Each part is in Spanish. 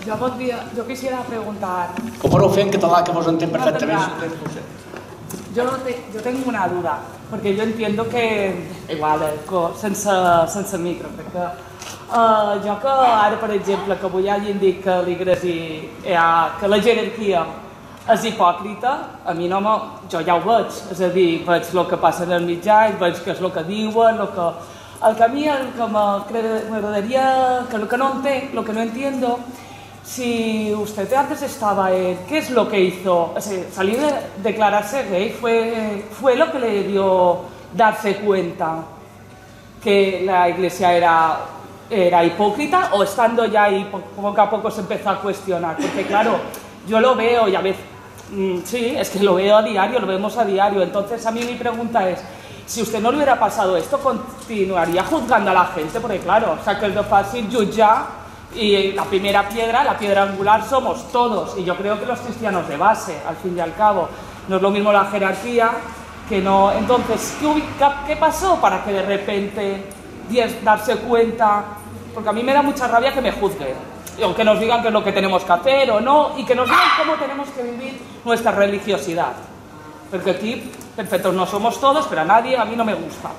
yo quisiera preguntar... O pareu fent català, que vos entenc perfectament. Yo tengo una duda, porque yo entiendo que, igual, sense micro, crec que jo que ara, per exemple, que avui hagin dit que que la jerarquia és hipòcrita, a mi no jo ja ho veig, és a dir, veig el que passa en els mitjans, veig què és el que diuen, el que a mi m'agradaria, que lo que no entenc, lo que no entiendo, si usted antes estaba en ¿qué es lo que hizo? O sea, salir de declararse gay fue lo que le dio darse cuenta que la iglesia era hipócrita, o estando ya ahí poco a poco se empezó a cuestionar, porque claro, yo lo veo y a veces, sí, es que lo veo a diario, lo vemos a diario. Entonces a mí mi pregunta es, si usted no le hubiera pasado esto, ¿continuaría juzgando a la gente? Porque claro, o sea, que es de fácil juzgar, y la primera piedra, la piedra angular, somos todos, y yo creo que los cristianos de base, al fin y al cabo. No es lo mismo la jerarquía, que no... Entonces, ¿qué pasó para que de repente darse cuenta? Porque a mí me da mucha rabia que me juzguen, o que nos digan qué es lo que tenemos que hacer o no, y que nos digan cómo tenemos que vivir nuestra religiosidad. Porque aquí, perfectos no somos todos, pero a mí no me gusta.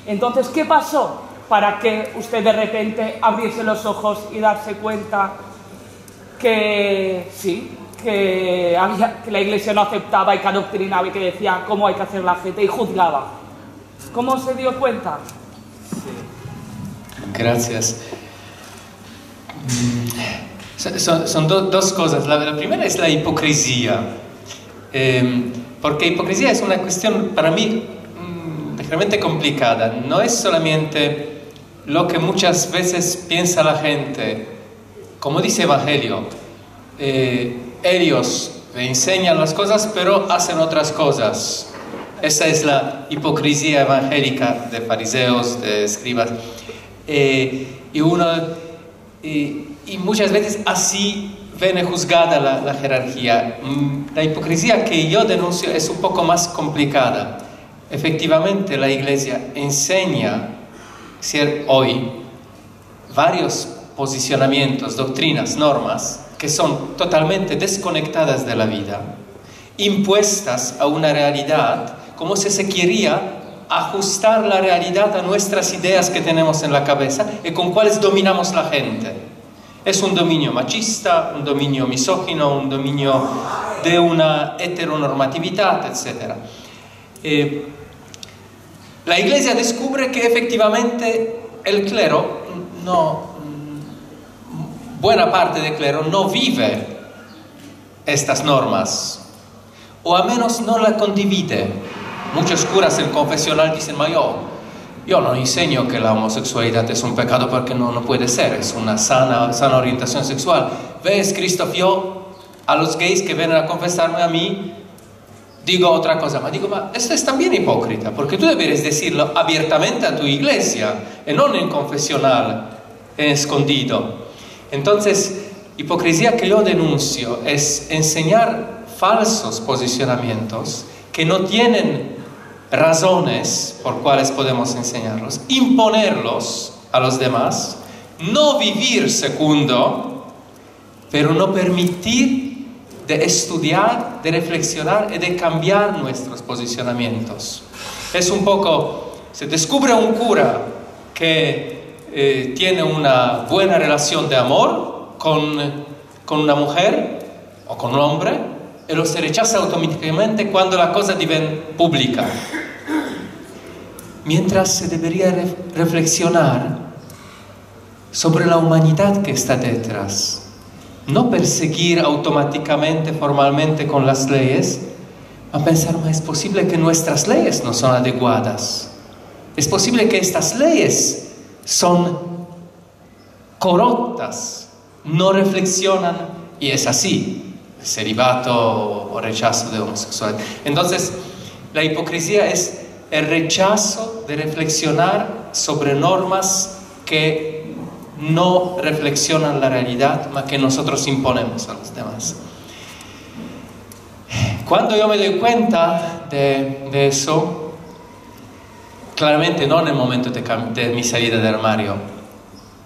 Entonces, ¿qué pasó para que usted de repente abriese los ojos y darse cuenta que sí, que la iglesia no aceptaba y que adoctrinaba y que decía cómo hay que hacer la gente y juzgaba? ¿Cómo se dio cuenta? Sí. Gracias. Son dos cosas. La primera es la hipocresía, porque hipocresía es una cuestión para mí realmente complicada. No es solamente lo que muchas veces piensa la gente, como dice Evangelio, ellos enseñan las cosas pero hacen otras cosas. Esa es la hipocresía evangélica de fariseos, de escribas, y muchas veces así viene juzgada la jerarquía. La hipocresía que yo denuncio es un poco más complicada. Efectivamente, la iglesia enseña hoy varios posicionamientos, doctrinas, normas que son totalmente desconectadas de la vida, impuestas a una realidad como si se quería ajustar la realidad a nuestras ideas que tenemos en la cabeza y con cuales dominamos la gente. Es un dominio machista, un dominio misógino, un dominio de una heteronormatividad, etc. La iglesia descubre que efectivamente el clero, buena parte del clero no vive estas normas, o al menos no la condivide. Muchos curas en confesional dicen, yo no enseño que la homosexualidad es un pecado porque no puede ser, es una sana orientación sexual. ¿Ves, Christoph? Yo a los gays que vienen a confesarme a mí digo otra cosa, ma esto es también hipócrita, porque tú deberías decirlo abiertamente a tu iglesia y no en confesional, en escondido. Entonces, hipocresía que yo denuncio es enseñar falsos posicionamientos que no tienen razones por cuales podemos enseñarlos, imponerlos a los demás, no vivir segundo, pero no permitir de estudiar, de reflexionar y de cambiar nuestros posicionamientos. Es un poco, se descubre un cura que tiene una buena relación de amor con una mujer o con un hombre, y lo se rechaza automáticamente cuando la cosa diventa pública. Mientras se debería reflexionar sobre la humanidad que está detrás. No perseguir automáticamente, formalmente con las leyes, a pensar, ¿es posible que nuestras leyes no son adecuadas? ¿Es posible que estas leyes son corruptas? No reflexionan, y es así, celibato o rechazo de homosexualidad. Entonces, la hipocresía es el rechazo de reflexionar sobre normas que no reflexionan la realidad, mas que nosotros imponemos a los demás. Cuando yo me doy cuenta de eso, claramente no en el momento de mi salida del armario,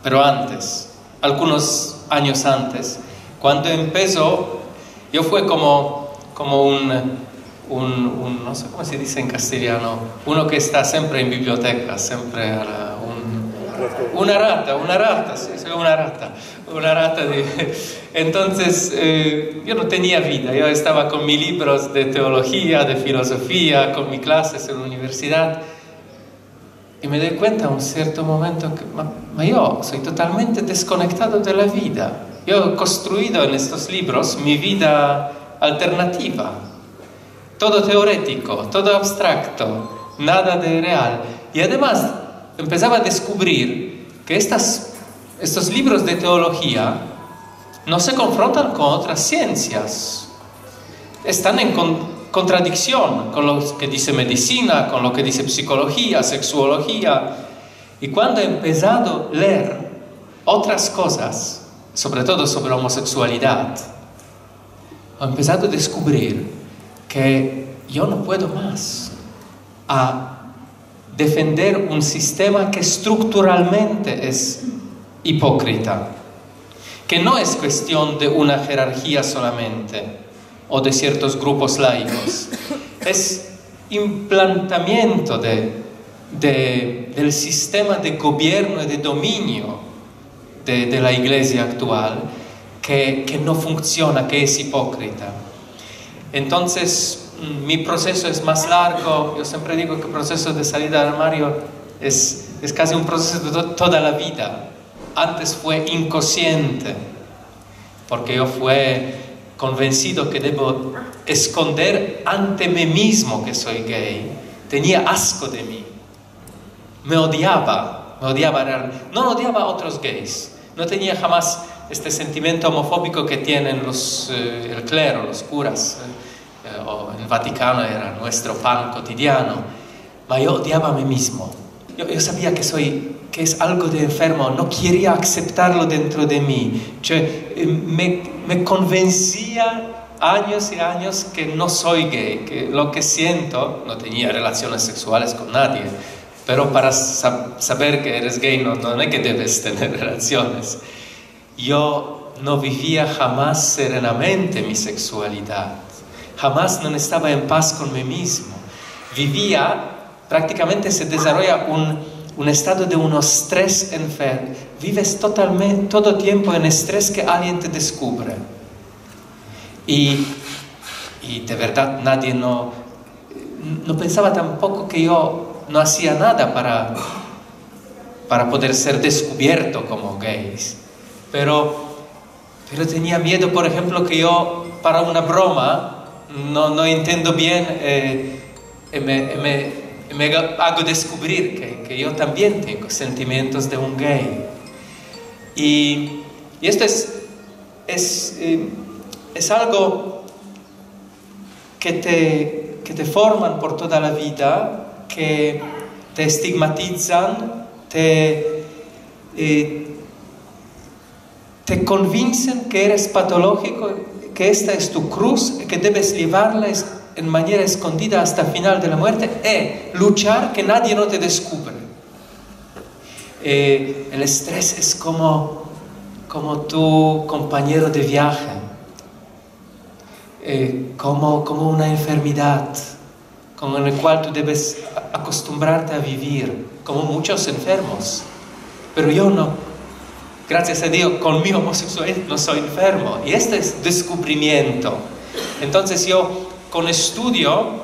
pero antes, algunos años antes, Cuando empezó, yo fue como no sé cómo se dice en castellano, uno que está siempre en biblioteca, siempre una rata, sí, soy una rata. Entonces, yo no tenía vida, yo estaba con mis libros de teología, de filosofía, con mis clases en la universidad, y me doy cuenta en un cierto momento que ma yo soy totalmente desconectado de la vida. Yo he construido en estos libros mi vida alternativa, todo teórico, todo abstracto, nada de real. Y además empezaba a descubrir que estos libros de teología no se confrontan con otras ciencias. Están en contradicción con lo que dice medicina, con lo que dice psicología, sexuología. Y cuando he empezado a leer otras cosas, sobre todo sobre homosexualidad, he empezado a descubrir que yo no puedo más a defender un sistema que estructuralmente es hipócrita, que no es cuestión de una jerarquía solamente o de ciertos grupos laicos, es implantamiento del sistema de gobierno y de dominio de la iglesia actual que no funciona, que es hipócrita. Entonces, mi proceso es más largo. Yo siempre digo que el proceso de salida del armario es casi un proceso de toda la vida. Antes fue inconsciente, porque yo fui convencido que debo esconder ante mí mismo que soy gay. Tenía asco de mí. Me odiaba realmente. No odiaba a otros gays. No tenía jamás este sentimiento homofóbico que tienen el clero, los curas. O en el Vaticano era nuestro pan cotidiano. Pero yo odiaba a mí mismo. Yo sabía que es algo de enfermo. No quería aceptarlo dentro de mí. Me convencía años y años que no soy gay, que lo que siento, no tenía relaciones sexuales con nadie, pero para saber que eres gay no es que debes tener relaciones. Yo no vivía jamás serenamente mi sexualidad, jamás no estaba en paz con mí mismo. Prácticamente se desarrolla un estado de un estrés enfermo. Vives totalmente, todo tiempo en estrés que alguien te descubre. Y de verdad nadie no pensaba tampoco que yo no hacía nada para poder ser descubierto como gays. Pero tenía miedo, por ejemplo, que yo para una broma no entiendo bien, me hago descubrir que yo también tengo sentimientos de un gay. Y esto es algo que te forman por toda la vida, que te estigmatizan, te convencen que eres patológico, que esta es tu cruz, que debes llevarla en manera escondida hasta el final de la muerte, luchar que nadie no te descubre. El estrés es como tu compañero de viaje, como una enfermedad con la cual tú debes acostumbrarte a vivir, como muchos enfermos. Pero yo no, gracias a Dios, con mi homosexualidad no soy enfermo. Y este es descubrimiento. Entonces yo, con estudio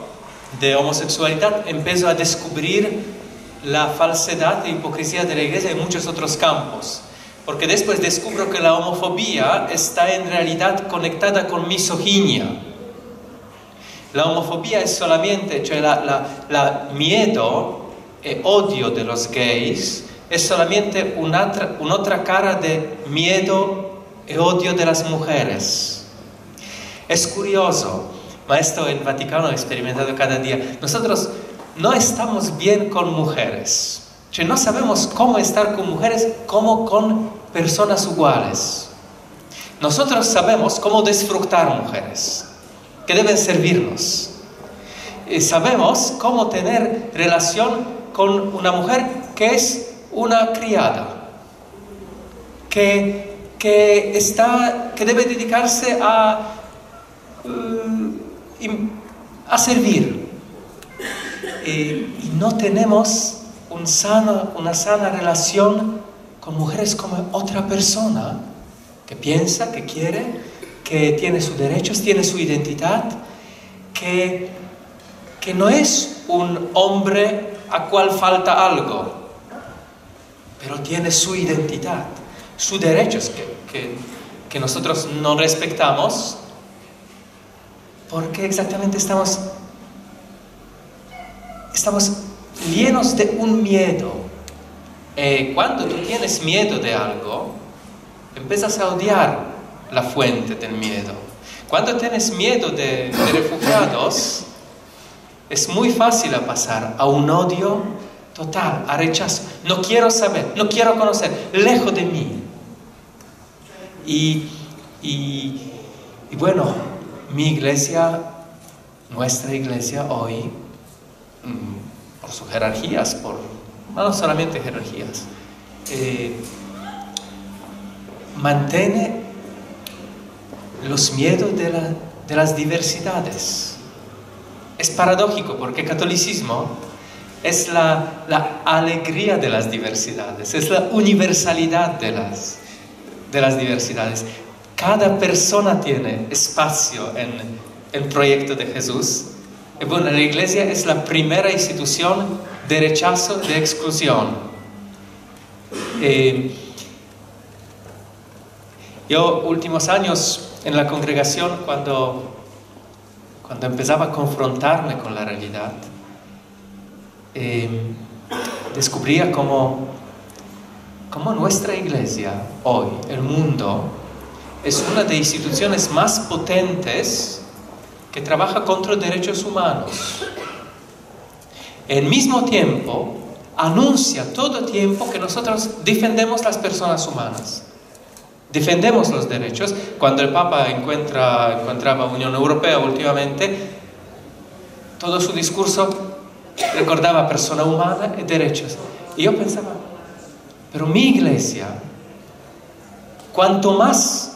de homosexualidad, empiezo a descubrir la falsedad e hipocresía de la iglesia en muchos otros campos. Porque después descubro que la homofobia está en realidad conectada con misoginia. La homofobia es solamente, la miedo e odio de los gays es solamente una otra cara de miedo e odio de las mujeres. Es curioso, esto en Vaticano he experimentado cada día. Nosotros no estamos bien con mujeres. No sabemos cómo estar con mujeres como con personas iguales. Nosotros sabemos cómo disfrutar mujeres, que deben servirnos. Sabemos cómo tener relación con una mujer que es una criada, que que debe dedicarse a servir. Y no tenemos una sana relación con mujeres como otra persona que piensa, que quiere, que tiene sus derechos, tiene su identidad, que no es un hombre a cual falta algo, pero tiene su identidad, sus derechos que nosotros no respetamos porque exactamente estamos llenos de un miedo. Cuando tú tienes miedo de algo, empiezas a odiar la fuente del miedo. Cuando tienes miedo de refugiados, es muy fácil pasar a un odio total, a rechazo. No quiero saber, no quiero conocer, lejos de mí. Y bueno, mi iglesia, nuestra iglesia hoy, por sus jerarquías, no solamente jerarquías, mantiene los miedos de las diversidades. Es paradójico porque el catolicismo es la alegría de las diversidades, es la universalidad de las diversidades. Cada persona tiene espacio en el proyecto de Jesús. Y bueno, la iglesia es la primera institución de rechazo, de exclusión. Yo, últimos años en la congregación, cuando empezaba a confrontarme con la realidad, descubría cómo nuestra iglesia hoy, el mundo, es una de las instituciones más potentes que trabaja contra derechos humanos. Al mismo tiempo, anuncia todo el tiempo que nosotros defendemos las personas humanas. Defendemos los derechos. Cuando el Papa encontraba Unión Europea últimamente, todo su discurso recordaba persona humana y derechos. Y yo pensaba, pero mi iglesia, cuanto más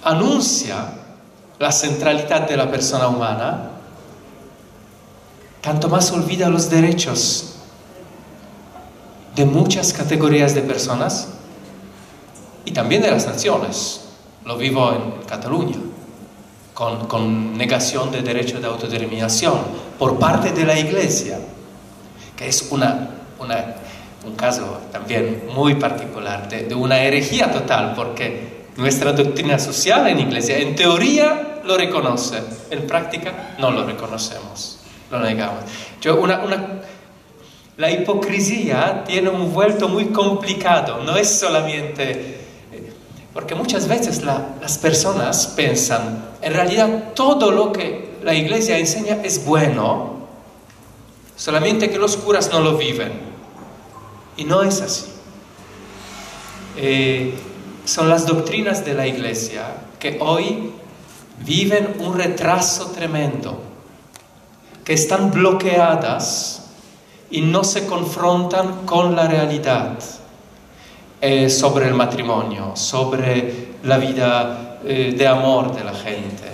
anuncia la centralidad de la persona humana, tanto más olvida los derechos de muchas categorías de personas y también de las naciones. Lo vivo en Cataluña, con negación de derecho de autodeterminación por parte de la Iglesia, que es un caso también muy particular de una herejía total, porque nuestra doctrina social en Iglesia, en teoría, lo reconoce, en práctica no lo reconocemos, lo negamos. La hipocresía tiene un vuelto muy complicado, no es solamente... Porque muchas veces las personas piensan, en realidad todo lo que la Iglesia enseña es bueno, solamente que los curas no lo viven. Y no es así. Son las doctrinas de la Iglesia que hoy viven un retraso tremendo, que están bloqueadas y no se confrontan con la realidad sobre el matrimonio, sobre la vida de amor de la gente,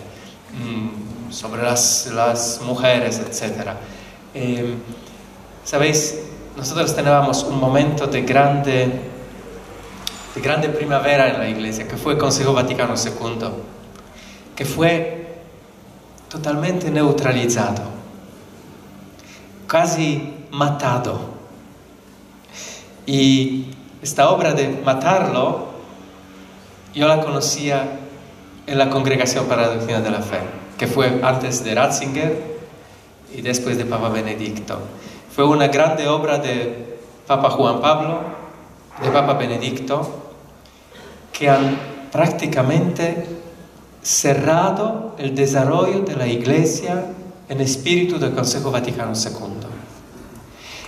sobre las mujeres, etc. ¿Sabéis? Nosotros teníamos un momento de grande primavera en la Iglesia, que fue el Consejo Vaticano II, que fue totalmente neutralizado, casi matado. Y esta obra de matarlo, yo la conocía en la Congregación para la Doctrina de la Fe, que fue antes de Ratzinger y después de Papa Benedicto. Fue una grande obra de Papa Juan Pablo, de Papa Benedicto, que han prácticamente cerrado el desarrollo de la Iglesia en espíritu del Consejo Vaticano II.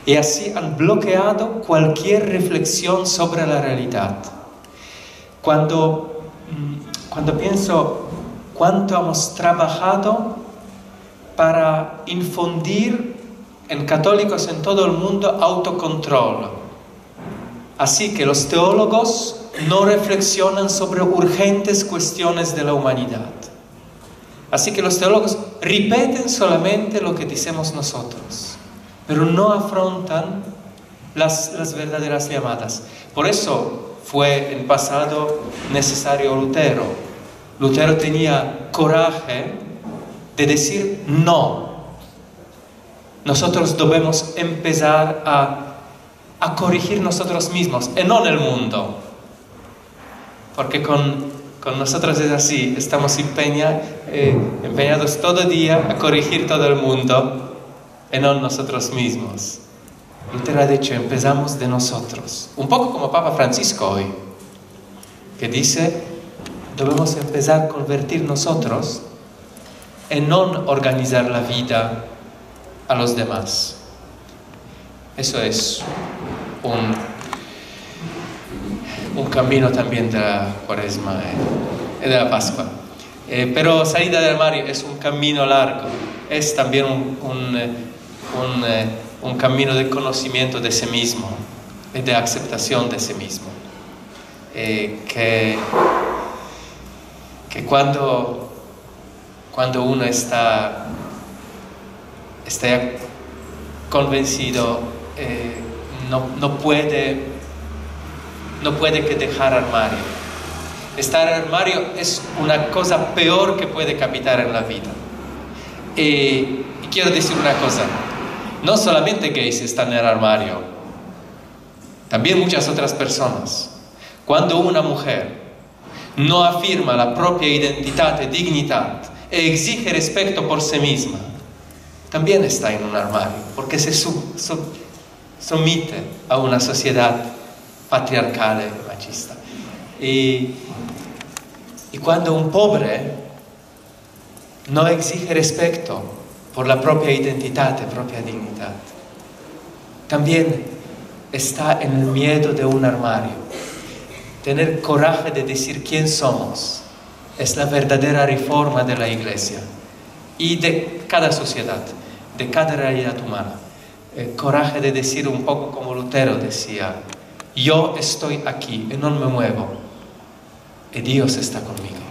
Y así han bloqueado cualquier reflexión sobre la realidad. Cuando pienso cuánto hemos trabajado para infundir en católicos en todo el mundo autocontrol, Así que los teólogos no reflexionan sobre urgentes cuestiones de la humanidad. Así que los teólogos repiten solamente lo que decimos nosotros, pero no afrontan las verdaderas llamadas. Por eso fue en pasado necesario Lutero. Lutero tenía coraje de decir no. Nosotros debemos empezar a corregir nosotros mismos y no en el mundo. Porque con nosotros es así, estamos empeñados todo el día a corregir todo el mundo y no nosotros mismos. Lutero ha dicho, empezamos de nosotros. Un poco como Papa Francisco hoy, que dice, debemos empezar a convertir nosotros y no organizar la vida a los demás. Eso es un camino también de la Cuaresma y de la Pascua. Pero salida del armario es un camino largo, es también un camino de conocimiento de sí mismo y de aceptación de sí mismo. Que cuando uno está convencido, no puede que dejar armario. Estar en armario es una cosa peor que puede capitar en la vida. Y quiero decir una cosa, no solamente gays están en el armario, también muchas otras personas. Cuando una mujer no afirma la propia identidad y dignidad e exige respeto por sí misma, también está en un armario, porque se somete a una sociedad patriarcal y machista. Y cuando un pobre no exige respeto por la propia identidad y propia dignidad, también está en el miedo de un armario. Tener coraje de decir quién somos es la verdadera reforma de la Iglesia y de cada sociedad, de cada realidad humana. El coraje de decir un poco como Lutero decía, yo estoy aquí y no me muevo, y Dios está conmigo.